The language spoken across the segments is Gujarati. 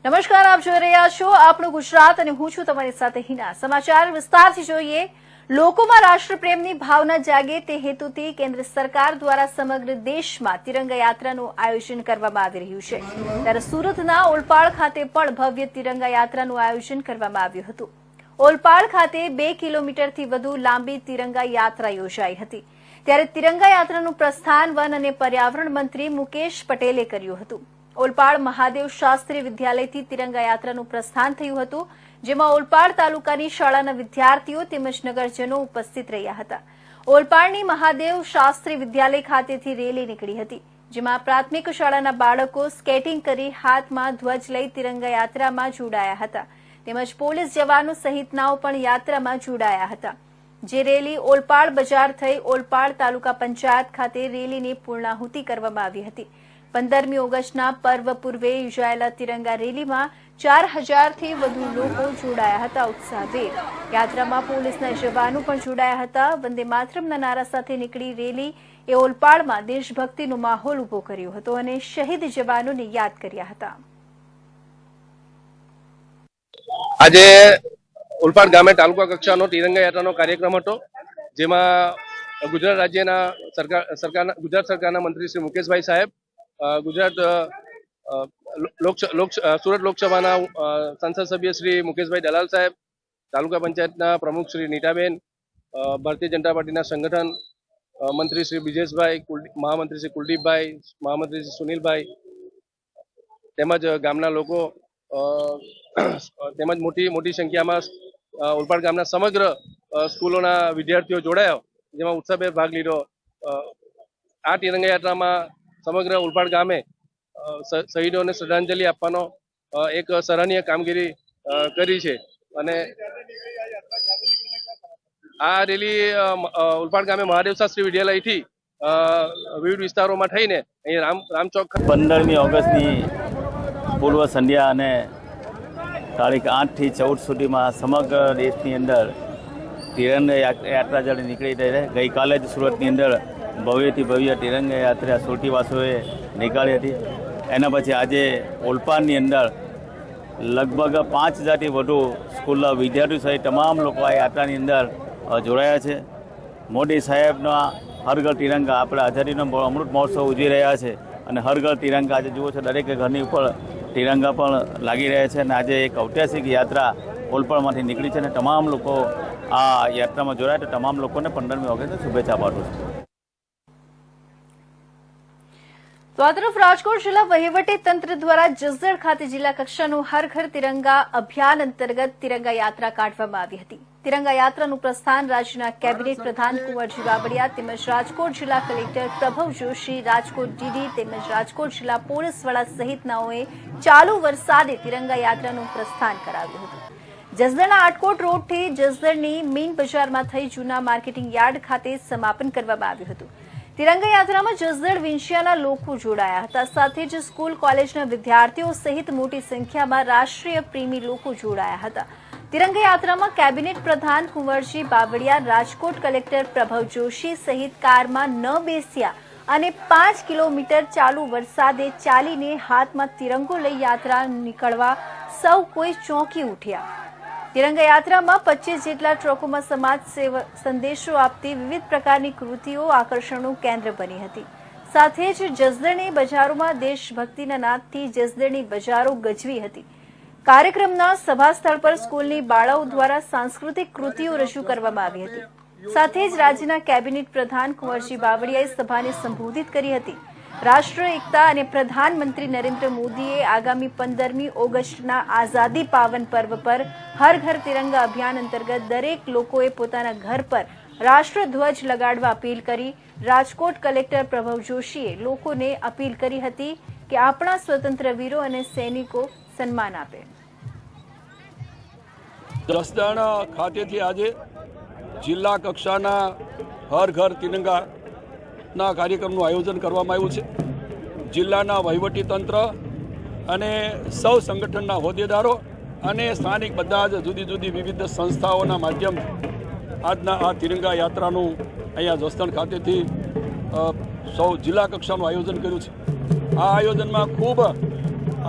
નમસ્કાર, આપ જોઈ રહ્યા છો આપણું ગુજરાત અને હું છું તમારી સાથે હિના। સમાચાર વિસ્તારથી જોઈએ। લોકોમાં રાષ્ટ્રપ્રેમની ભાવના જાગે તે હેતુથી કેન્દ્ર સરકાર દ્વારા સમગ્ર દેશમાં તિરંગા યાત્રાનું આયોજન કરવામાં આવી રહ્યું છે। ત્યારે સુરતના ઓલપાડ ખાતે પણ ભવ્ય તિરંગા યાત્રાનું આયોજન કરવામાં આવ્યું હતું। ઓલપાડ ખાતે 2 કિલોમીટરથી વધુ લાંબી તિરંગા યાત્રા યોજાઈ હતી। ત્યારે તિરંગા યાત્રાનું પ્રસ્થાન વન અને પર્યાવરણ મંત્રી મુકેશ પટેલે કર્યું હતું। ઓલપાડ મહાદેવ શાસ્ત્રી વિદ્યાલયથી તિરંગા યાત્રાનું પ્રસ્થાન થયું હતું, જેમાં ઓલપાડ તાલુકાની શાળાના વિદ્યાર્થીઓ તેમજ નગરજનો ઉપસ્થિત રહ્યા હતા। ઓલપાડની મહાદેવ શાસ્ત્રી વિદ્યાલય ખાતેથી રેલી નીકળી હતી, જેમાં પ્રાથમિક શાળાના બાળકો સ્કેટિંગ કરી હાથમાં ધ્વજ લઈ તિરંગા યાત્રામાં જોડાયા હતા, તેમજ પોલીસ જવાનો સહિતનાઓ પણ યાત્રામાં જોડાયા હતા। જે રેલી ઓલપાડ બજાર થઈ ઓલપાડ તાલુકા પંચાયત ખાતે રેલીની પૂર્ણાહુતિ કરવામાં આવી હતી। 15મી ઓગસ્ટના પર્વ પૂર્વે યોજાયેલા તિરંગા રેલીમાં 4000થી વધુ લોકો જોડાયા હતા। ઉત્સાહભેર યાત્રામાં પોલીસના જવાનો પણ જોડાયા હતા। વંદે માતરમના નારા સાથે નીકળી રેલી એ ઓલપાડમાં દેશભક્તિનો માહોલ ઉભો કર્યો હતો અને શહીદ જવાનોને યાદ કર્યા હતા। આજે ઓલપાડ ગામે તાલુકા કક્ષાનો તિરંગા યાત્રાનો કાર્યક્રમ હતો, જેમાં ગુજરાત રાજ્યના ગુજરાત સરકારના મંત્રી શ્રી મુકેશભાઈ સાહેબ, ગુજરાત સુરત લોકસભાના સંસદ સભ્ય શ્રી મુકેશભાઈ દલાલ સાહેબ, તાલુકા પંચાયતના પ્રમુખ શ્રી નીતાબેન, ભારતીય જનતા પાર્ટીના સંગઠન મંત્રી શ્રી બ્રિજેશભાઈ, મહામંત્રી શ્રી કુલદીપભાઈ, મહામંત્રી શ્રી સુનિલભાઈ તેમજ ગામના લોકો તેમજ મોટી સંખ્યામાં ઓલપાડ ગામના સમગ્ર સ્કૂલોના વિદ્યાર્થીઓ જોડાયા, જેમાં ઉત્સાહભેર ભાગ લીધો। આ તિરંગા યાત્રામાં સમગ્ર ઓલપાડ ગામે શહીદોને શ્રદ્ધાંજલિ આપવાનો એક સરાહનીય કામગીરી કરી છે અને આ રેલી ઓલપાડ ગામે મહાદેવ શાસ્ત્રી વિદ્યાલયથી વિવિધ વિસ્તારોમાં થઈને અહીં રામચોક 15મી ઓગસ્ટની પૂર્વ સંધ્યા અને તારીખ 8 થી 14 સુધીમાં સમગ્ર દેશની અંદર તિરંગા યાત્રા જ્યારે નીકળી રહી છે। ગઈકાલે જ સુરતની અંદર ભવ્યથી ભવ્ય તિરંગા યાત્રા સુરતીવાસીઓએ નીકાળી હતી। એના પછી આજે ઓલપાડની અંદર લગભગ 5000થી વધુ સ્કૂલના વિદ્યાર્થીઓ સહિત તમામ લોકો આ યાત્રાની અંદર જોડાયા છે। મોદી સાહેબના હર ઘર તિરંગા, આપણે આઝાદીનો અમૃત મહોત્સવ ઉજવી રહ્યા છે અને હર ઘર તિરંગા આજે જુઓ છો, દરેક ઘરની ઉપર તિરંગા પણ લાગી રહ્યા છે અને આજે એક ઐતિહાસિક યાત્રા ઓલપાડમાંથી નીકળી છે અને તમામ લોકો આ યાત્રામાં જોડાયા, તો તમામ લોકોને 15મી ઓગસ્ટે શુભેચ્છા પાઠવું છું। તો આ તરફ રાજકોટ જિલ્લા વહીવટી તંત્ર દ્વારા જસદણ ખાતે જિલ્લા કક્ષાનું હર ઘર તિરંગા અભિયાન અંતર્ગત તિરંગા યાત્રા કાઢવામાં આવી હતી। તિરંગા યાત્રાનું પ્રસ્થાન રાજ્યના કેબિનેટ પ્રધાન કુંવરજી બાવળિયા તેમજ રાજકોટ જિલ્લા કલેક્ટર પ્રભવ જોશી, રાજકોટ ડીડી તેમજ રાજકોટ જિલ્લા પોલીસ વડા સહિતનાઓએ ચાલુ વરસાદે તિરંગા યાત્રાનું પ્રસ્થાન કરાવ્યું હતું। જસદણના આટકોટ રોડથી જસદણની મીન બજારમાં થઈ જૂના માર્કેટિંગ યાર્ડ ખાતે સમાપન કરવામાં આવ્યું હતું। તિરંગા યાત્રામાં જસદણ વિંછિયાના લોકો જોડાયા હતા, સાથે જ સ્કૂલ કોલેજના વિદ્યાર્થીઓ સહિત મોટી સંખ્યામાં રાષ્ટ્રીય પ્રેમી લોકો જોડાયા હતા। તિરંગા યાત્રામાં કેબિનેટ પ્રધાન કુંવરજી બાવળિયા, રાજકોટ કલેક્ટર પ્રભવ જોશી સહિત કારમાં ન બેસ્યા અને 5 કિલોમીટર ચાલુ વરસાદે ચાલીને હાથમાં તિરંગો લઈ યાત્રા નીકળવા સૌ કોઈ ચોંકી ઉઠ્યા। તિરંગા યાત્રામાં 25 જેટલા ટ્રકોમાં સમાજ સંદેશો આપતી વિવિધ પ્રકારની કૃતિઓ આકર્ષણનું કેન્દ્ર બની હતી। સાથે જ જસદણની બજારોમાં દેશભક્તિના નાદથી જસદણની બજારો ગજવી હતી। કાર્યક્રમના સભા સ્થળ પર સ્કૂલની બાળાઓ દ્વારા સાંસ્કૃતિક કૃતિઓ રજૂ કરવામાં આવી હતી। સાથે જ રાજ્યના કેબિનેટ પ્રધાન કુંવરજી બાવળિયાએ સભાને સંબોધિત કરી હતી। રાષ્ટ્ર એકતા અને પ્રધાનમંત્રી નરેન્દ્ર મોદીએ આગામી 15મી ઓગસ્ટના આઝાદી પાવન પર્વ પર હર ઘર તિરંગા અભિયાન અંતર્ગત દરેક લોકોએ પોતાના ઘર પર રાષ્ટ્રધ્વજ લગાડવા અપીલ કરી। રાજકોટ કલેક્ટર પ્રભવ જોશીએ લોકોને અપીલ કરી હતી કે આપણા સ્વતંત્ર વીરો અને સૈનિકો સન્માન આપે। જસદણ ખાતેથી આજે જિલ્લા કક્ષાના હર ઘર તિરંગાના કાર્યક્રમનું આયોજન કરવામાં આવ્યું છે। જિલ્લાના વહીવટી તંત્ર અને સૌ સંગઠનના હોદ્દેદારો અને સ્થાનિક બધા જ જુદી જુદી વિવિધ સંસ્થાઓના માધ્યમથી આજના આ તિરંગા યાત્રાનું અહીંયા જસદણ ખાતેથી સૌ જિલ્લા કક્ષાનું આયોજન કર્યું છે। આ આયોજનમાં ખૂબ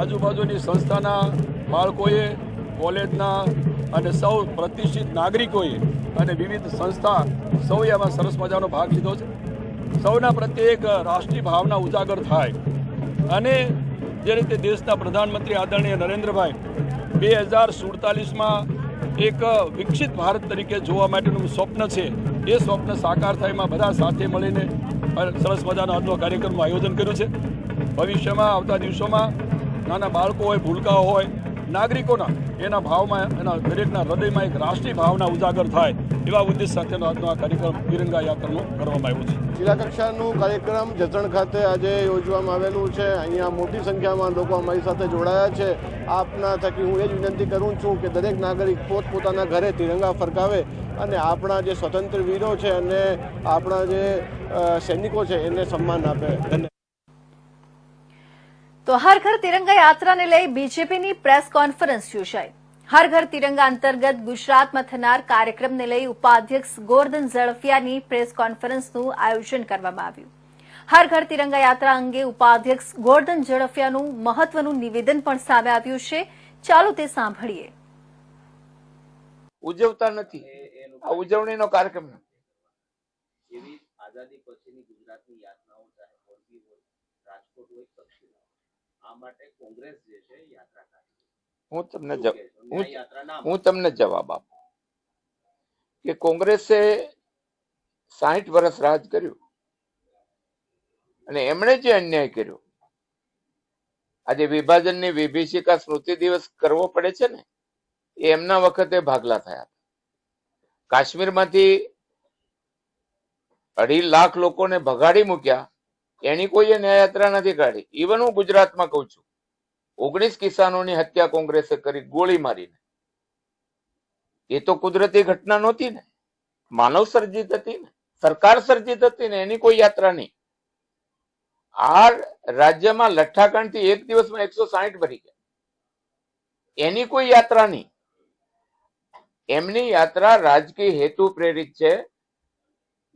આજુબાજુની સંસ્થાના બાળકોએ, કોલેજના અને સૌ પ્રતિષ્ઠિત નાગરિકોએ અને વિવિધ સંસ્થા સૌએ આમાં સરસ મજાનો ભાગ લીધો છે. સૌના પ્રત્યે એક રાષ્ટ્રીય ભાવના ઉજાગર થાય અને જે રીતે દેશના પ્રધાનમંત્રી આદરણીય નરેન્દ્રભાઈ 2047માં એક વિકસિત ભારત તરીકે જોવા માટેનું સ્વપ્ન છે, એ સ્વપ્ન સાકાર થાય એમાં બધા સાથે મળીને સરસ મજાનો આજનો કાર્યક્રમનું આયોજન કર્યું છે. ભવિષ્યમાં આવતા દિવસોમાં નાના બાળકો હોય, ભૂલકાઓ હોય, નાગરિકોના એના ભાવમાં, એના દરેકના હૃદયમાં એક રાષ્ટ્રીય ભાવના ઉજાગર થાય એવા ઉદ્દેશ સાથેનો આજનો આ કાર્યક્રમ તિરંગા યાત્રાનો કરવામાં આવ્યો છે. જિલ્લા કક્ષાનું કાર્યક્રમ જસદણ ખાતે આજે યોજવામાં આવેલું છે. અહીંયા મોટી સંખ્યામાં લોકો અમારી સાથે જોડાયા છે. આપના થકી હું એ જ વિનંતી કરું છું કે દરેક નાગરિક પોતપોતાના ઘરે તિરંગા ફરકાવે અને આપણા જે સ્વતંત્ર વીરો છે અને આપણા જે સૈનિકો છે એને સન્માન આપે. ધન્યવાદ. તો હર ઘર તિરંગા યાત્રાને લઈ બીજેપીની પ્રેસ કોન્ફરન્સ યોજાઈ. હર ઘર તિરંગા અંતર્ગત ગુજરાતમાં થનાર કાર્યક્રમને લઈ ઉપાધ્યક્ષ ગોરધન ઝડફિયાની પ્રેસ કોન્ફરન્સનું આયોજન કરવામાં આવ્યું. હર ઘર તિરંગા યાત્રા અંગે ઉપાધ્યક્ષ ગોરધન ઝડફિયાનું મહત્વનું નિવેદન પણ સામે આવ્યું છે. ચાલો તે સાંભળીએ. ઉજવતા નથી, આ ઉજવણીનો કાર્યક્રમ એવી આઝાદી પછીની ગુજરાતની યાતનાઓ ચાહે મોરબી હોય, રાજકોટ હોય, તક્ષશિલા, આ માટે કોંગ્રેસ જે છે યાત્રા કાઢી. હું તમને જવાબ આપું કે કોંગ્રેસે 60 વર્ષ રાજ કર્યું અને એમણે જે અન્યાય કર્યો, આજે વિભાજનની વિભીષિકા સ્મૃતિ દિવસ કરવો પડે છે ને, એ એમના વખતે ભાગલા થયા. કાશ્મીરમાંથી 2.5 લાખ લોકોને ભગાડી મૂક્યા, એની કોઈએ ન્યાયયાત્રા નથી કાઢી. ઇવન હું ગુજરાતમાં કહું છું, 19 કિસાનોની હત્યા કોંગ્રેસે કરી ગોળી મારીને. એ તો કુદરતી ઘટના નહોતી ને, માનવ સર્જિત હતી ને, સરકાર સર્જિત હતી ને, એની કોઈ યાત્રા નહીં. આ રાજ્યમાં લઠ્ઠાકાંડથી એક દિવસમાં 160 ભરી ગયા, એની કોઈ યાત્રા નહીં. એમની યાત્રા રાજકીય હેતુ પ્રેરિત છે.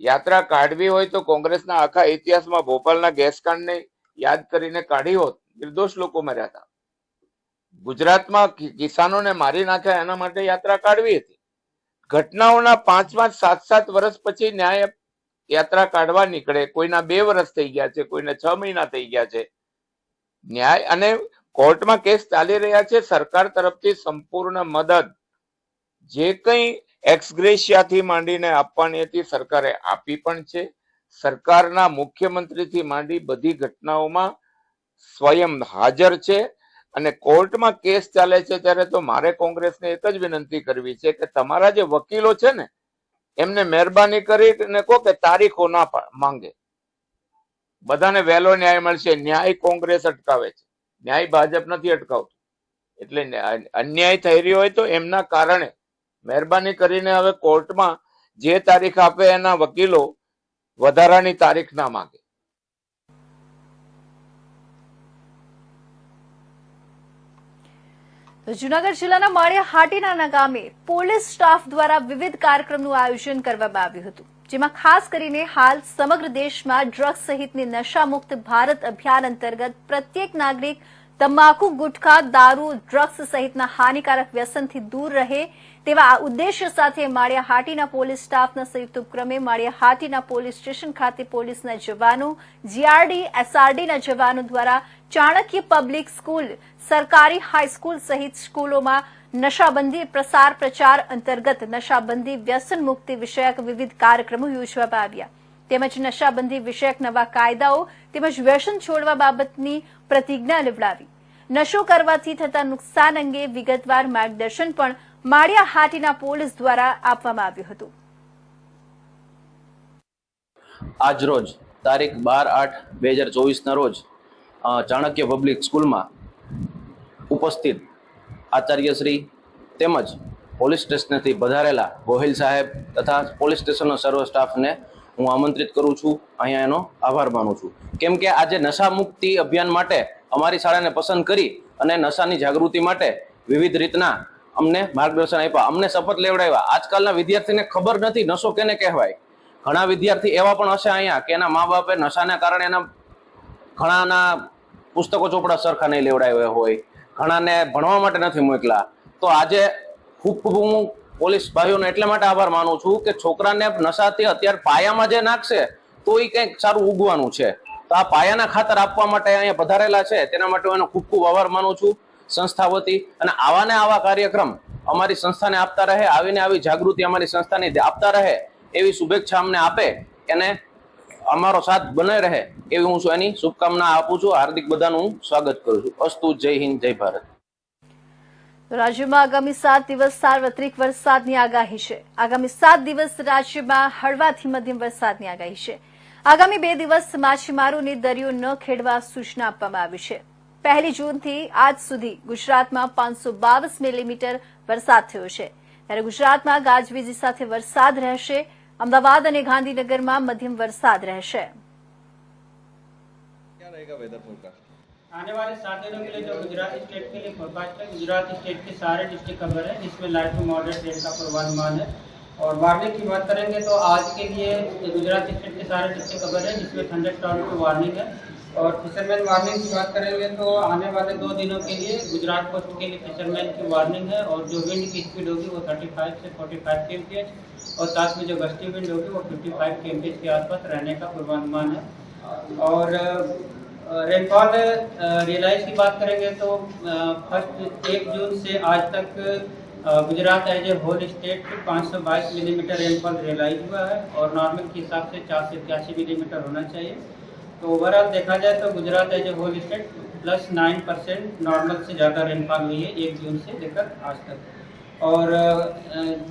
યાત્રા કાઢવી હોય તો કોંગ્રેસના આખા ઇતિહાસમાં ભોપાલના ગેસકાંડને યાદ કરીને કાઢી હોત. નિર્દોષ લોકો મર્યા હતા. ગુજરાતમાં કિસાનોને મારી નાખ્યા, એના માટે યાત્રા કાઢવી હતી. ઘટનાઓના 5-5, 7-7 વર્ષ પછી ન્યાય યાત્રા કાઢવા નીકળે. કોઈના 2 વર્ષ થઈ ગયા છે, કોઈને 6 મહિના થઈ ગયા છે. ન્યાય અને કોર્ટમાં કેસ ચાલી રહ્યા છે. સરકાર તરફથી સંપૂર્ણ મદદ જે કંઈ એક્સગ્રેશિયાથી માંડીને આપવાની હતી સરકારે આપી પણ છે. સરકારના મુખ્યમંત્રીથી માંડી બધી ઘટનાઓમાં સ્વયં હાજર છે અને કોર્ટમાં કેસ ચાલે છે. ત્યારે તો મારે કોંગ્રેસને એક જ વિનંતી કરવી છે કે તમારા જે વકીલો છે ને, એમને મહેરબાની કરીને કહો કે તારીખો ના માંગે. બધાને વહેલો ન્યાય મળશે. ન્યાય કોંગ્રેસ અટકાવે છે, ન્યાય ભાજપ નથી અટકાવતું. એટલે અન્યાય થઈ રહ્યો હોય તો એમના કારણે મહેરબાની કરીને હવે કોર્ટમાં જે તારીખ આપે એના વકીલો વધારાની તારીખ ના માંગે. જૂનાગઢ જિલ્લાના માળિયા હાટીના ગામે પોલીસ સ્ટાફ દ્વારા વિવિધ કાર્યક્રમનું આયોજન કરવામાં આવ્યું હતું, જેમાં ખાસ કરીને હાલ સમગ્ર દેશમાં ડ્રગ્સ સહિતની નશામુક્ત ભારત અભિયાન અંતર્ગત પ્રત્યેક નાગરિક તમાકુ, ગુટખા, દારૂ, ડ્રગ્સ સહિતના હાનિકારક વ્યસનથી દૂર રહે તેવા ઉદ્દેશ્ય સાથે માળિયા હાટીના પોલીસ સ્ટાફના સંયુક્ત ઉપક્રમે માળિયા હાટીના પોલીસ સ્ટેશન ખાતે પોલીસના જવાનો, જીઆરડી, એસઆરડીના જવાનો દ્વારા ચાણક્ય પબ્લિક સ્કૂલ, સરકારી હાઈસ્કૂલ સહિત સ્કૂલોમાં નશાબંધી પ્રસાર પ્રચાર અંતર્ગત નશાબંધી વ્યસન મુક્તિ વિષયક વિવિધ કાર્યક્રમો યોજવામાં આવ્યા. તેમજ નશાબંધી વિષયક નવા કાયદાઓ તેમજ વ્યસન છોડવા બાબતની પ્રતિજ્ઞા લેવડાવી. નશો કરવાથી થતા નુકસાન અંગે વિગતવાર માર્ગદર્શન પણ માળિયા હાટીના પોલીસ દ્વારા આપવામાં આવ્યું હતું. આજ રોજ તારીખ 12/8/2024 ના રોજ ચાણક્ય પબ્લિક સ્કૂલમાં ઉપસ્થિત આચાર્યશ્રી તેમજ પોલીસ સ્ટેશનથી પધારેલા ગોહિલ સાહેબ તથા પોલીસ સ્ટેશનનો સર્વ સ્ટાફને હું આમંત્રિત કરું છું, અહીંયા એનો આભાર માનું છું. કેમ કે આજે નશા મુક્તિ અભિયાન માટે અમારી શાળાને પસંદ કરી અને નશાની જાગૃતિ માટે વિવિધ રીતના અમને માર્ગદર્શન આપ્યા, અમને શપથ લેવડાવ્યા. આજકાલના વિદ્યાર્થીને ખબર નથી નશો કેને કહેવાય. ઘણા વિદ્યાર્થી એવા પણ હશે અહીંયા કે એના મા બાપે નશાના કારણે એના ઘણાના પુસ્તકો ચોપડા સરખા નહીં લેવડાવ્યા હોય, ઘણાને ભણવા માટે નથી મોકલા. તો આજે ખૂબ હું પોલીસ ભાઈઓને એટલા માટે આભાર માનું છું કે છોકરાને નશાથી અત્યારે પાયામાં જે નાખશે તો એ કંઈક સારું ઉગવાનું છે. તો આ પાયાના ખાતર આપવા માટે અહીંયા પધારેલા છે, તેના માટે હું એનો ખૂબ ખૂબ આભાર માનું છું સંસ્થા વતી. અને આવા ને આવા કાર્યક્રમ અમારી સંસ્થાને આપતા રહે, આવીને આવી જાગૃતિ અમારી સંસ્થાને આપતા રહે એવી શુભેચ્છા અમને આપે, એને અમારો સાથ બને રહે એવી હું એની શુભકામના આપું છું. હાર્દિક બધાનું હું સ્વાગત કરું છું. અસ્તુ. જય હિન્દ, જય ભારત. રાજ્યમાં આગામી 7 દિવસ સાર્વત્રિક વરસાદની આગાહી છે. આગામી 7 દિવસ રાજ્યમાં હળવાથી મધ્યમ વરસાદની આગાહી છે. આગામી 2 દિવસ માછીમારોને દરિયો ન ખેડવા સૂચના આપવામાં આવી છે. 1 જૂનથી આજ સુધી ગુજરાતમાં 522 મિલીમીટર વરસાદ થયો છે. ત્યારે ગુજરાતમાં ગાજવીજ સાથે વરસાદ રહેશે. અમદાવાદ અને ગાંધીનગરમાં મધ્યમ વરસાદ રહેશે. आने वाले 7 दिनों के लिए जो गुजरात स्टेट के लिए फोरकास्ट है, गुजरात स्टेट के सारे डिस्ट्रिक्ट कवर है, जिसमें लाइट टू मॉडरेट रेन का पूर्वानुमान है. और वार्निंग की बात करेंगे तो आज के लिए गुजरात स्टेट के सारे डिस्ट्रिक्ट कवर है, जिसमें थंडरस्टॉर्म की वार्निंग है. और फिशरमैन वार्निंग की बात करेंगे तो आने वाले 2 दिनों के लिए गुजरात कोस्ट के लिए फिशरमैन की वार्निंग है. और जो विंड की स्पीड होगी वो 35 से 45 kmph और साथ में जो गस्टी विंड होगी वो 55 kmph के आसपास रहने का पूर्वानुमान है. और रेनफॉल रियलाइज की बात करेंगे तो फर्स्ट 1 जून से आज तक Gujarat as a whole state 522 millimetre rainfall realise हुआ है. और नॉर्मल के हिसाब से 4 से 83 मिलीमीटर होना चाहिए. तो ओवरऑल देखा जाए तो Gujarat as a whole state +9% normal से ज़्यादा रेनफॉल हुई है 1 जून से लेकर आज तक. और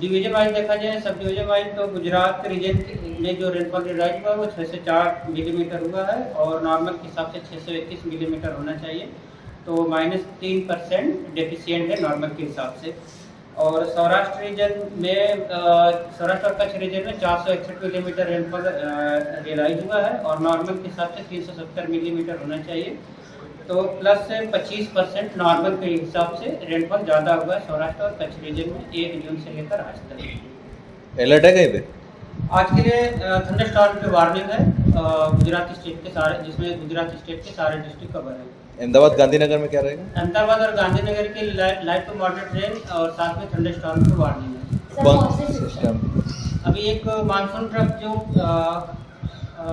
डिवीजन वाइज देखा जाए, सब डिवीजन वाइज तो गुजरात रीजन में जो रेनफॉल रियलाइज हुआ है वो 6 से 4 मिलीमीटर हुआ है. और नॉर्मल के हिसाब से 621 मिलीमीटर होना चाहिए. तो -3% डेफिशिएंट है नॉर्मल के हिसाब से. और सौराष्ट्र रीजन में सौराष्ट्र और कच्छ रीजन में 461 मिलीमीटर रेनफॉल रियलाइज हुआ है. और नॉर्मल के हिसाब से 370 मिलीमीटर होना चाहिए. तो +25% नॉर्मल के हिसाब से रेनफॉल ज़्यादा हुआ है सौराष्ट्र और कच्छ रीजन में 1 जून से लेकर आज तक. अलर्ट है कहीं पे? आज के लिए थंडरस्टॉर्म की वार्निंग है गुजरात स्टेट के सारे, जिसमें गुजरात स्टेट के सारे डिस्ट्रिक्ट कवर है. अहमदाबाद गांधीनगर में क्या रहेगा? अहमदाबाद और गांधीनगर के लाइट टू मॉडरेट रेन और साथ में थंडरस्टॉर्म की वार्निंग है. कौन सिस्टम? अभी एक मानसून ट्रफ जो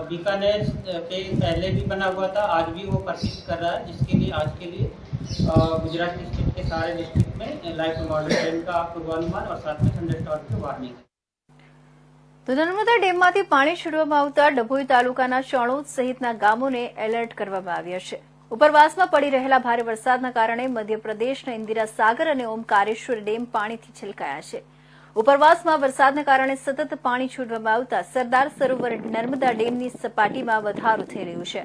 बीकानेर के पहले भी बना हुआ था, आज भी वो परसिस्ट कर रहा है, जिसके लिए आज के लिए गुजरात स्टेट के सारे डिस्ट्रिक्ट में लाइट टू मॉडरेट रेन का पूर्वानुमान और साथ में थंडरस्टॉर्म की वार्निंग है. તો નર્મદા ડેમમાંથી પાણી છોડવામાં આવતા ડભોઈ તાલુકાના ચણોદ સહિતના ગામોને એલર્ટ કરવામાં આવ્યા છે. ઉપરવાસમાં પડી રહેલા ભારે વરસાદના કારણે મધ્યપ્રદેશના ઇન્દિરા સાગર અને ઓમકારેશ્વર ડેમ પાણીથી છલકાયા છે. ઉપરવાસમાં વરસાદના કારણે સતત પાણી છોડવામાં આવતા સરદાર સરોવર નર્મદા ડેમની સપાટીમાં વધારો થઈ રહ્યો છે,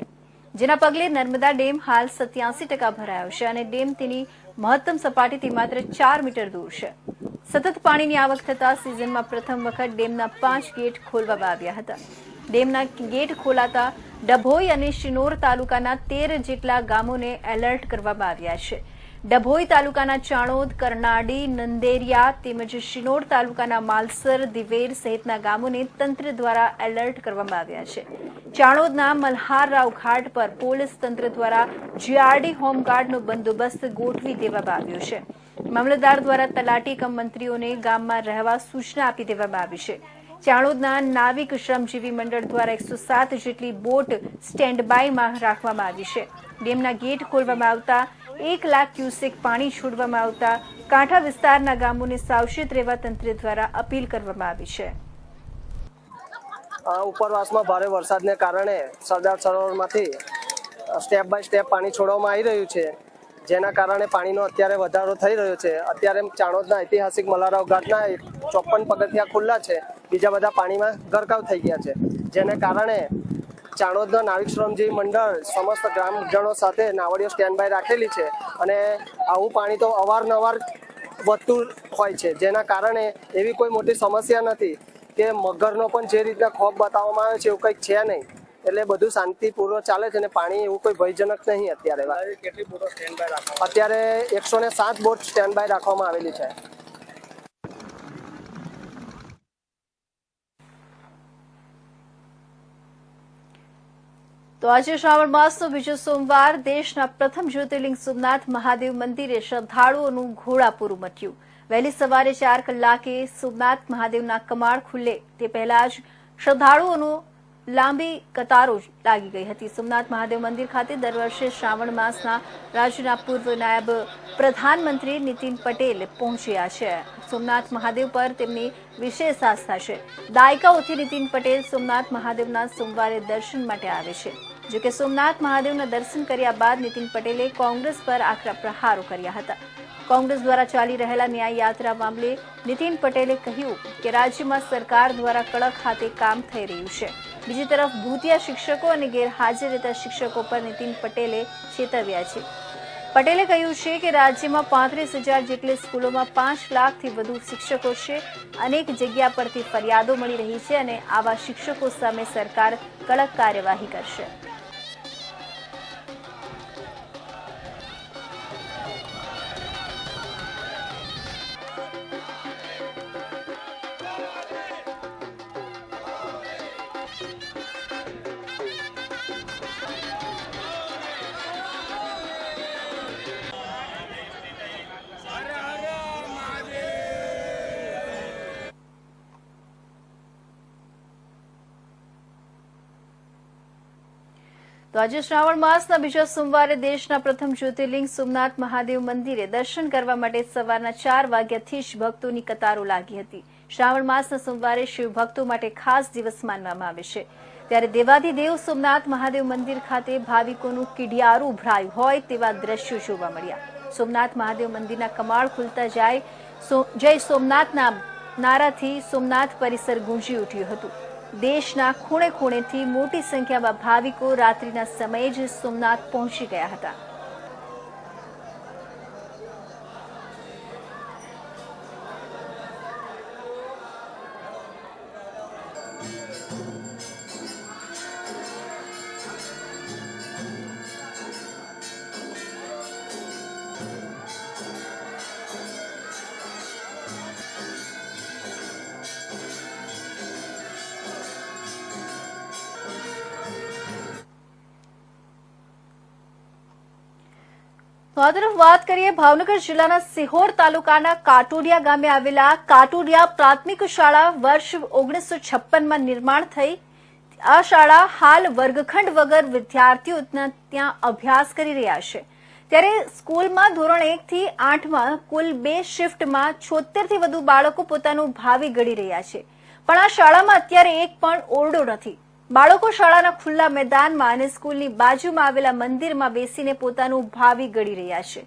જેના પગલે નર્મદા ડેમ હાલ 87% ભરાયો છે અને ડેમ તેની મહત્તમ સપાટીથી માત્ર 4 મીટર દૂર છે. સતત પાણીની આવક થતા સિઝનમાં પ્રથમ વખત ડેમના 5 ગેટ ખોલવામાં આવ્યા હતા. ડેમના ગેટ ખોલાતા ડભોઈ અને શિનોર તાલુકાના 13 જેટલા ગામોને એલર્ટ કરવામાં આવ્યા છે. ડભોઈ તાલુકાના ચાણોદ, કરનાડી, નંદેરિયા તેમજ શિનોર તાલુકાના માલસર, દિવેર સહિતના ગામોને તંત્ર દ્વારા એલર્ટ કરવામાં આવ્યા છે. ચાણોદના મલ્હારરાવ ઘાટ પર પોલીસ તંત્ર દ્વારા જીઆરડી હોમગાર્ડનો બંદોબસ્ત ગોઠવી દેવામાં આવ્યો છે. મામલતદાર દ્વારા તલાટી કમ મંત્રીઓને ગામમાં રહેવા સૂચના આપી દેવામાં આવી છે. ચાણોદના નાવિક શ્રમજીવી મંડળ દ્વારા 107 જેટલી બોટ સ્ટેન્ડ બાયમાં રાખવામાં આવી છે. ડેમના ગેટ ખોલવામાં આવતા 1 લાખ ક્યુસેક પાણી છોડવામાં આવતા કાંઠા વિસ્તારના ગામોને સાવચેત રહેવા તંત્ર દ્વારા અપીલ કરવામાં આવી છે. ઉપરવાસમાં ભારે વરસાદને કારણે સરદાર સરોવરમાંથી સ્ટેપ બાય સ્ટેપ પાણી છોડવામાં આવી રહ્યું છે, જેના કારણે પાણીનો અત્યારે વધારો થઈ રહ્યો છે. અત્યારે ચાણોદના ઐતિહાસિક મલ્હારરાવ ઘાટના 54 પગથિયા ખુલ્લા છે, બીજા બધા પાણીમાં ગરકાવ થઈ ગયા છે, જેને કારણે ચાણોદના નાવિક શ્રમજીવી મંડળ સમસ્ત ગ્રામજનો સાથે નાવડીઓ સ્ટેન્ડ બાય રાખેલી છે. અને આવું પાણી તો અવારનવાર વધતું હોય છે, જેના કારણે એવી કોઈ મોટી સમસ્યા નથી કે મગરનો પણ જે રીતના ખોફ બતાવવામાં આવે છે એવું કંઈક છે નહીં. એટલે બધું શાંતિપૂર્વક ચાલે છે અને પાણી એવું કોઈ ભયજનક નહીં. અત્યારે કેટલી બોટો સ્ટેન્ડ બાય રાખવામાં? અત્યારે 107 બોટ સ્ટેન્ડ બાય રાખવામાં આવેલી છે. તો આજે શ્રાવણ માસનો બીજો સોમવાર દેશના પ્રથમ જ્યોતિર્લિંગ સોમનાથ મહાદેવ મંદિરે શ્રદ્ધાળુઓનું ઘોડાપૂર ઉમટ્યું. વહેલી સવારે 4 કલાકે સોમનાથ મહાદેવના કમાડ ખુલ્લે તે પહેલા જ શ્રદ્ધાળુઓનો લાંબી કતારો લાગી ગઈ હતી. સોમનાથ મહાદેવ મંદિર ખાતે દર વર્ષે શ્રાવણ માસના રાજ્યના પૂર્વ નાયબ પ્રધાનમંત્રી નીતિન પટેલ પહોંચ્યા છે. સોમનાથ મહાદેવ પર તેમની વિશેષ આસ્થા છે. દાયકાઓથી નીતિન પટેલ સોમનાથ મહાદેવના સોમવારે દર્શન માટે આવે છે. જોકે સોમનાથ મહાદેવના દર્શન કર્યા બાદ નીતિન પટેલે કોંગ્રેસ પર આકરા પ્રહારો કર્યા હતા. કોંગ્રેસ દ્વારા ચાલી રહેલા ન્યાય યાત્રા મામલે નીતિન પટેલે કહ્યું કે રાજ્યમાં સરકાર દ્વારા કડક હાથે કામ થઈ રહ્યું છે. બીજી તરફ ભૂતિયા શિક્ષકો અને ગેરહાજર રહેતા શિક્ષકો પર નીતિન પટેલે ચેતવ્યા છે. પટેલે કહ્યું છે કે રાજ્યમાં 35,000 જેટલી સ્કૂલોમાં 5 લાખથી વધુ શિક્ષકો છે. અનેક જગ્યા પરથી ફરિયાદો મળી રહી છે અને આવા શિક્ષકો સામે સરકાર કડક કાર્યવાહી કરશે. તો આજે શ્રાવણ માસના બીજા સોમવારે દેશના પ્રથમ જ્યોતિર્લિંગ સોમનાથ મહાદેવ મંદિરે દર્શન કરવા માટે સવારના 4 વાગ્યાથી જ ભક્તોની કતારો લાગી હતી. શ્રાવણ માસના સોમવારે શિવ ભક્તો માટે ખાસ દિવસ માનવામાં આવે છે. ત્યારે દેવાધિદેવ સોમનાથ મહાદેવ મંદિર ખાતે ભાવિકોનું કીડિયારું ઉભરાયું હોય તેવા દ્રશ્યો જોવા મળ્યા. સોમનાથ મહાદેવ મંદિરના કમાડ ખુલતા જય સોમનાથના નારાથી સોમનાથ પરિસર ગુંજી ઉઠ્યું હતું. દેશના ખૂણે ખૂણેથી મોટી સંખ્યામાં ભાવિકો રાત્રિના સમયે જ સોમનાથ પહોંચી ગયા હતા. તો આ તરફ વાત કરીએ ભાવનગર જિલ્લાના સિહોર તાલુકાના કાટોડિયા ગામે આવેલા કાટોડિયા પ્રાથમિક શાળા વર્ષ 1956માં નિર્માણ થઈ. આ શાળા હાલ વર્ગખંડ વગર વિદ્યાર્થીઓ ત્યાં અભ્યાસ કરી રહ્યા છે. ત્યારે સ્કૂલમાં ધોરણ 1 થી 8માં કુલ 2 શિફ્ટમાં 76 થી વધુ બાળકો પોતાનું ભાવિ ઘડી રહ્યા છે. પણ આ શાળામાં અત્યારે એક પણ ઓરડો નથી. બાળકો શાળાના ખુલ્લા મેદાનમાં અને સ્કૂલની બાજુમાં આવેલા મંદિરમાં બેસીને પોતાનું ભાવિ ઘડી રહ્યા છે.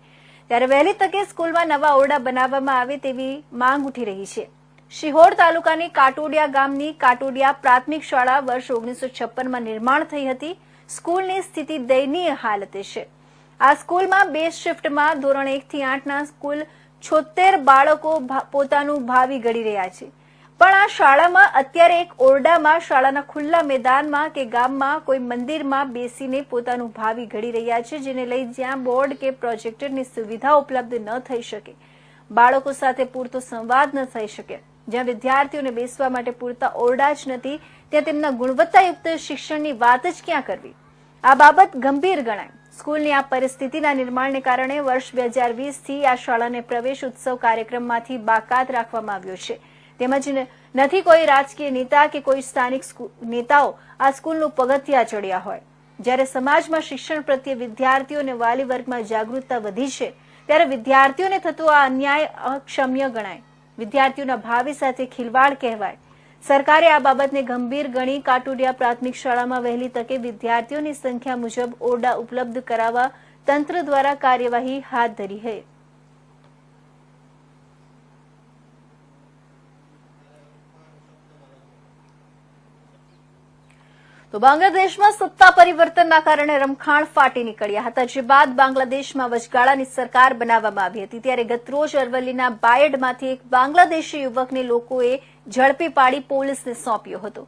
ત્યારે વહેલી તકે સ્કૂલમાં નવા ઓરડા બનાવવામાં આવે તેવી માંગ ઉઠી રહી છે. શિહોર તાલુકાની કાટોડિયા ગામની કાટોડિયા પ્રાથમિક શાળા વર્ષ 1956માં નિર્માણ થઈ હતી. સ્કૂલની સ્થિતિ દયનીય હાલતે છે. આ સ્કૂલમાં 2 શિફ્ટમાં ધોરણ 1 થી 8ના કુલ 76 બાળકો પોતાનું ભાવિ ઘડી રહ્યા છે. પણ આ શાળામાં અત્યારે એક ઓરડામાં શાળાના ખુલ્લા મેદાનમાં કે ગામમાં કોઈ મંદિરમાં બેસીને પોતાનું ભાવિ ઘડી રહ્યા છે, જેને લઈ જ્યાં બોર્ડ કે પ્રોજેક્ટરની સુવિધા ઉપલબ્ધ ન થઈ શકે, બાળકો સાથે પૂરતો સંવાદ ન થઈ શકે, જ્યાં વિદ્યાર્થીઓને બેસવા માટે પૂરતા ઓરડા જ નથી, ત્યાં તેમના ગુણવત્તાયુક્ત શિક્ષણની વાત જ ક્યાં કરવી. આ બાબત ગંભીર ગણાય. સ્કૂલની આ પરિસ્થિતિના નિર્માણને કારણે વર્ષ 2020થી આ શાળાને પ્રવેશ ઉત્સવ કાર્યક્રમમાંથી બાકાત રાખવામાં આવ્યો છે. તેમજ નથી કોઈ રાજકીય નેતા કે કોઈ સ્થાનિક નેતાઓ આ સ્કૂલનું પગથિયા ચડ્યા હોય. જ્યારે સમાજમાં શિક્ષણ પ્રત્યે વિદ્યાર્થીઓ અને વાલી વર્ગમાં જાગૃતતા વધી છે, ત્યારે વિદ્યાર્થીઓને થતો આ અન્યાય અક્ષમ્ય ગણાય, વિદ્યાર્થીઓના ભાવિ સાથે ખિલવાડ કહેવાય. સરકારે આ બાબતને ગંભીર ગણી કાટોડિયા પ્રાથમિક શાળામાં વહેલી તકે વિદ્યાર્થીઓની સંખ્યા મુજબ ઓરડા ઉપલબ્ધ કરાવવા તંત્ર દ્વારા કાર્યવાહી હાથ ધરી છે. તો બાંગ્લાદેશમાં સત્તા પરિવર્તનના કારણે રમખાણ ફાટી નીકળ્યા હતા, જે બાદ બાંગ્લાદેશમાં વચગાળાની સરકાર બનાવવામાં આવી હતી. ત્યારે ગતરોજ અરવલ્લીના બાયડમાંથી એક બાંગ્લાદેશી યુવકને લોકોએ ઝડપી પાડી પોલીસને સોંપ્યો હતો.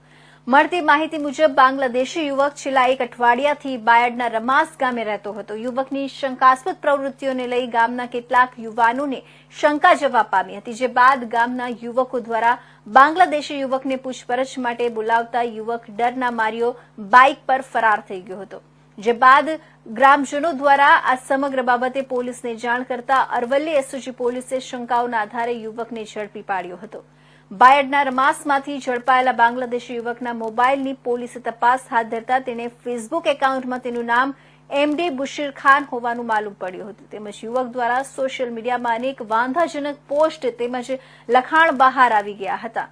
મળતી માહિતી મુજબ બાંગ્લાદેશી યુવક છેલ્લા એક અઠવાડિયાથી બાયડના રમાસ ગામે રહેતો હતો. યુવકની શંકાસ્પદ પ્રવૃત્તિઓને લઈ ગામના કેટલાક યુવાનોને શંકા જવા પામી હતી, જે બાદ ગામના યુવકો દ્વારા બાંગ્લાદેશી યુવકને પૂછપરછ માટે બોલાવતા યુવક ડરના માર્યો બાઇક પર ફરાર થઈ ગયો હતો. જે બાદ ગ્રામજનો દ્વારા આ સમગ્ર બાબતે પોલીસને જાણ કરતા અરવલ્લી એસઓજી પોલીસે શંકાઓના આધારે યુવકને ઝડપી પાડ્યો હતો. બાયડના રમાસમાંથી ઝડપાયેલા બાંગ્લાદેશી યુવકના મોબાઈલની પોલીસે તપાસ હાથ ધરતા તેને ફેસબુક એકાઉન્ટમાં તેનું નામ એમડી બુશીર ખાન હોવાનું માલુમ પડ્યું હતું. તેમજ યુવક દ્વારા સોશિયલ મીડિયામાં અનેક વાંધાજનક પોસ્ટ તેમજ લખાણ બહાર આવી ગયા હતા.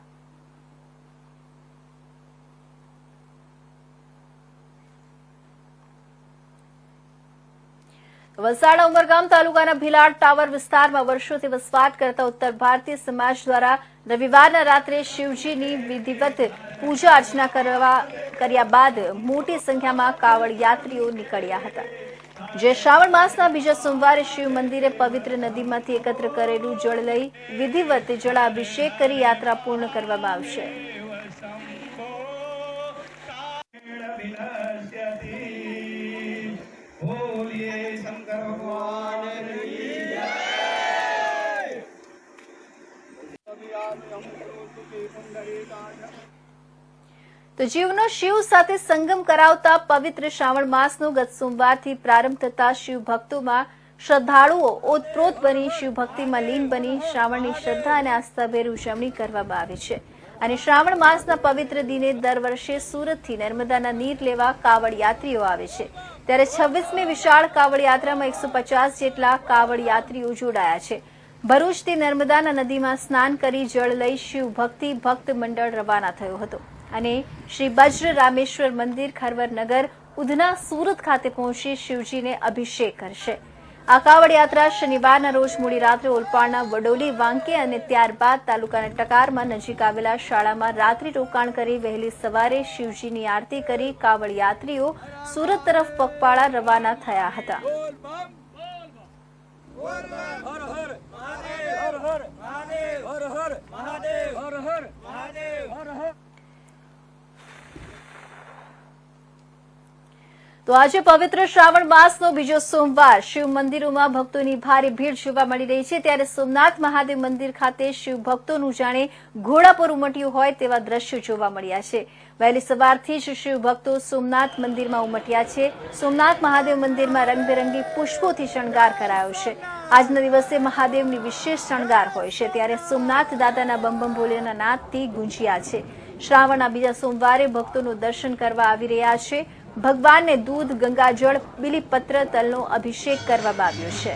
વલસાડના ઉમરગામ તાલુકાના ભીલાડ ટાવર વિસ્તારમાં વર્ષોથી વસવાટ કરતા ઉત્તર ભારતીય સમાજ દ્વારા રવિવારના રાત્રે શિવજીની વિધિવત પૂજા અર્ચના કર્યા બાદ મોટી સંખ્યામાં કાવડ યાત્રીઓ નીકળ્યા હતા. જે શ્રાવણ માસના બીજા સોમવારે શિવ મંદિરે પવિત્ર નદીમાંથી એકત્ર કરેલું જળ લઈ વિધિવત જળાભિષેક કરી યાત્રા પૂર્ણ કરવામાં આવશે. તો જીવનો શિવ સાથે સંગમ કરાવતા પવિત્ર શ્રાવણ માસનો ગત સોમવારથી પ્રારંભ થતા શિવ ભક્તોમાં શ્રદ્ધાળુઓ ઓતપ્રોત બની શિવ ભક્તિમાં લીન બની શ્રાવણની શ્રદ્ધા અને આસ્થાભેર ઉજવણી કરવામાં આવે છે. અને શ્રાવણ માસના પવિત્ર દિને દર વર્ષે સુરતથી નર્મદાના નીર લેવા કાવડ યાત્રીઓ આવે છે. ત્યારે 26મી વિશાળ કાવડ યાત્રામાં 150 જેટલા કાવડ યાત્રીઓ જોડાયા છે. ભરૂચથી નર્મદાના નદીમાં સ્નાન કરી જળ લઈ શિવ ભક્તિ ભક્ત મંડળ રવાના થયો હતો અને શ્રી બજ્ર રામેશ્વર મંદિર ખરવરનગર ઉધના સુરત ખાતે પહોંચી શિવજીને અભિષેક કરશે. આ કાવડ યાત્રા શનિવારના રોજ મોડી રાત્રે ઓલપાડના વડોલી વાંકે અને ત્યારબાદ તાલુકાના ટકારમાં નજીક આવેલા શાળામાં રાત્રિ રોકાણ કરી વહેલી સવારે શિવજીની આરતી કરી કાવડ યાત્રીઓ સુરત તરફ પગપાળા રવાના થયા હતા. તો આજે પવિત્ર શ્રાવણ માસનો બીજો સોમવાર શિવ મંદિરોમાં ભક્તોની ભારે ભીડ જોવા મળી રહી છે. ત્યારે સોમનાથ મહાદેવ મંદિર ખાતે શિવ ભક્તોનું જાણે ઘોડાપુર ઉમટ્યું હોય તેવા દ્રશ્યો જોવા મળ્યા છે. વહેલી સવારથી જ શિવ ભક્તો સોમનાથ મંદિરમાં ઉમટ્યા છે. સોમનાથ મહાદેવ મંદિરમાં રંગબેરંગી પુષ્પોથી શણગાર કરાયો છે. આજના દિવસે મહાદેવની વિશેષ શણગાર હોય છે. ત્યારે સોમનાથ દાદાના બમ બમ ભોલેના નાદથી ગુંજ્યા છે. શ્રાવણના બીજા સોમવારે ભક્તોનું દર્શન કરવા આવી રહ્યા છે. ભગવાનને દૂધ, ગંગાજળ, બીલીપત્ર, તલનો અભિષેક કરવામાં આવ્યો છે.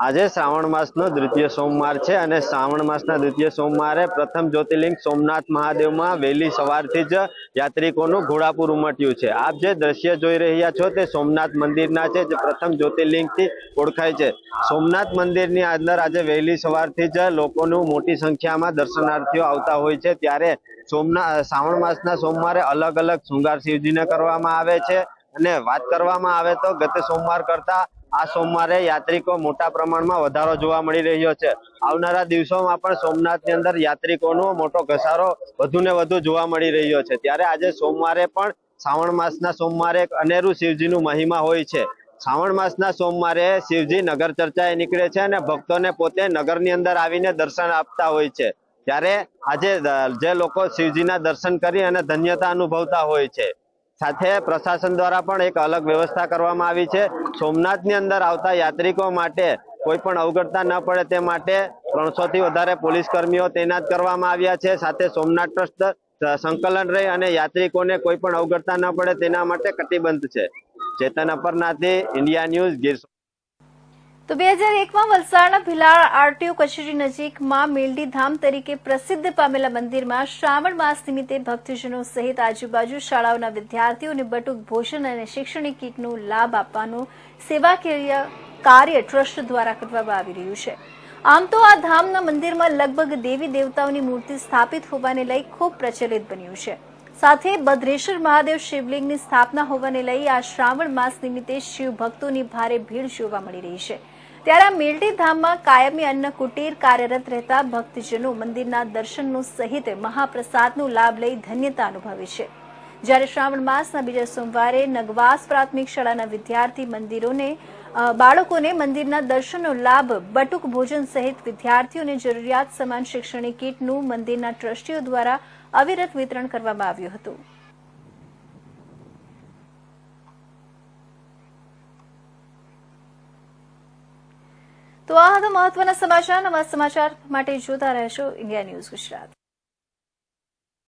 આજે શ્રાવણ માસનો દ્વિતીય સોમવાર છે અને શ્રાવણ માસના દ્વિતીય સોમવારે પ્રથમ જ્યોતિર્લિંગ સોમનાથ મહાદેવમાં વહેલી સવારથી જ યાત્રિકોનું ઘોડાપુર ઉમટ્યું છે. આપ જે દ્રશ્ય જોઈ રહ્યા છો તે સોમનાથ મંદિરના છે, જે પ્રથમ જ્યોતિર્લિંગથી ઓળખાય છે. સોમનાથ મંદિરની અંદર આજે વહેલી સવારથી જ લોકોનું મોટી સંખ્યામાં દર્શનાર્થીઓ આવતા હોય છે. ત્યારે શ્રાવણ માસના સોમવારે અલગ અલગ શૃંગાર શિવજીને કરવામાં આવે છે અને વાત કરવામાં આવે તો ગત સોમવાર કરતા આ સોમવારે યાત્રિકો મોટા પ્રમાણમાં વધારો જોવા મળી રહ્યો છે. આવનારા દિવસોમાં પણ સોમનાથની અંદર યાત્રિકોનો મોટો ઘસારો વધુ ને વધુ જોવા મળી રહ્યો છે. ત્યારે આજે સોમવારે પણ શ્રાવણ માસના સોમવારે એક અનેરું શિવજીનું મહિમા હોય છે. શ્રાવણ માસના સોમવારે શિવજી નગર ચર્ચાએ નીકળે છે અને ભક્તોને પોતે નગરની અંદર આવીને દર્શન આપતા હોય છે. ત્યારે આજે જે લોકો શિવજીના દર્શન કરી અને ધન્યતા અનુભવતા હોય છે. સાથે પ્રશાસન દ્વારા પણ એક અલગ વ્યવસ્થા કરવામાં આવી છે. સોમનાથની અંદર આવતા યાત્રિકો માટે કોઈ પણ અવગણતા ન પડે તે માટે 300 થી વધારે પોલીસ કર્મીઓ તૈનાત કરવામાં આવ્યા છે. સાથે સોમનાથ ટ્રસ્ટ સંકલન રહી અને યાત્રિકોને કોઈ પણ અવગણતા ન પડે તેના માટે કટિબદ્ધ છે. ચેતન અપરનાથી, ઇન્ડિયા ન્યૂઝ, ગીર. તો 2001માં વલસાડના ભીલાડ આરટીઓ કચેરી નજીકમાં મેલડી ધામ તરીકે પ્રસિદ્ધ પામેલા મંદિરમાં શ્રાવણ માસ નિમિત્તે ભક્તજનો સહિત આજુબાજુ શાળાઓના વિદ્યાર્થીઓને બટુક ભોજન અને શૈક્ષણિક કીટનો લાભ આપવાનું સેવાકીય કાર્ય ટ્રસ્ટ દ્વારા કરવામાં આવી રહ્યું છે. આમ તો આ ધામના મંદિરમાં લગભગ દેવી દેવતાઓની મૂર્તિ સ્થાપિત હોવાને લઈ ખૂબ પ્રચલિત બન્યું છે. સાથે બદ્રેશ્વર મહાદેવ શિવલિંગની સ્થાપના હોવાને લઈ આ શ્રાવણ માસ નિમિત્તે શિવ ભક્તોની ભારે ભીડ જોવા મળી રહી છે. ત્યારે આ મેલડી ધામમાં કાયમી અન્ન કુટીર કાર્યરત રહેતા ભક્તજનો મંદિરના દર્શનનો સહિત મહાપ્રસાદનો લાભ લઈ ધન્યતા અનુભવે છે. જ્યારે શ્રાવણ માસના બીજા સોમવારે નગવાસ પ્રાથમિક શાળાના વિદ્યાર્થી બાળકોને મંદિરના દર્શનનો લાભ બટુક ભોજન સહિત વિદ્યાર્થીઓને જરૂરિયાત સમાન શૈક્ષણિક કીટનું મંદિરના ટ્રસ્ટીઓ દ્વારા અવિરત વિતરણ કરવામાં આવ્યું હતું. તો આ હતા મહત્વના સમાચાર. નવા સમાચાર માટે જોતા રહેશો ઇન્ડિયા ન્યૂઝ ગુજરાત.